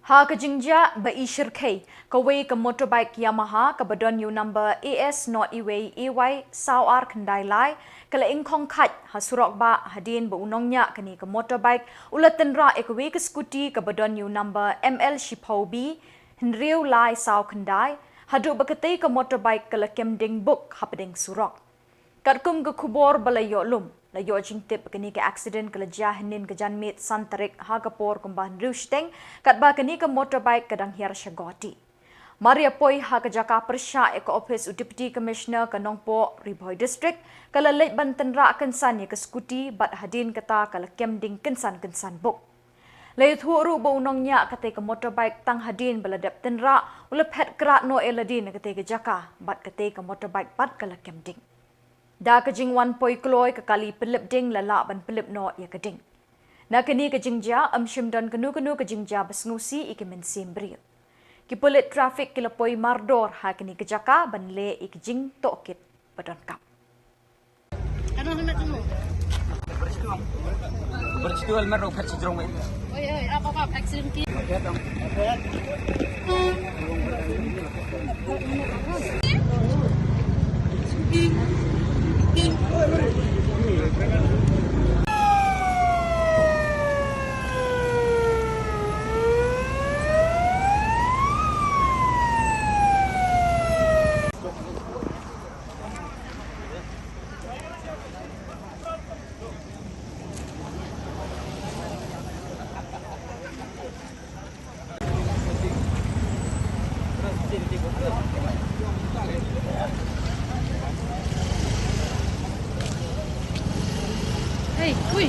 Ha kejingja ba ishirkei kawai ke motorbike Yamaha ke badon new number AS not iway EY sawar kendai lai kala ingkong khat ha surok ba hadin ba unongnya kani ke motorbike Iatynrah ekawai ke Scooty ke badon new number ML Shipau B henriu lai saw kendai hadu bakatei ke motorbike kala kemding book hapading surok katkum ke Khubor balayo lum layo jingtip kini ke accident kala jahinin ke janmit santarik hagapor kumbah rushteng katba kini ke motorbike kadang hiar syagoti Maria poi ha ke jaka persya ke office deputy commissioner ke Nongpoh Riboy district kala lej Iatynrah kensan ke Scooty bat hadin kata kala kemding kensan buk Lai thuru ba unongnya kate ke motorbike tang hadin baladap Iatynrah ulepet kerat no eladin kate ke jaka bat kate ke motorbike bat kala kemding Da kejing wan poi kloi ke kali pelip ding lala ban pelip no ya keding. Na kini kejing ja amshim dan kenu kejing ja besngusi ikimen simbri. Ki polit trafik kila poi mardor ha kini kejaka ban le ikejing tokit badan kap. Ano naman mo? Khuborjylla meron kasi drone eh. Oy, ako kap accident ki. Hey, uy.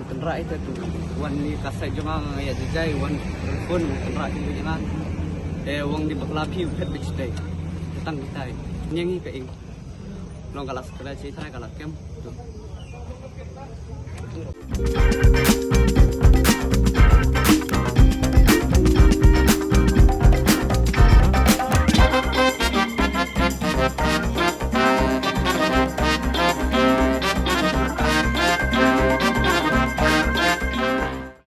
Iatynrah itu tu, wan ni kasai jangan ya jajai, wan pun Iatynrah itu jangan. Wang di baklapi upet bictai, datang kita, nyanyi ke ing, long kalas kerja, saya kalas kem tu.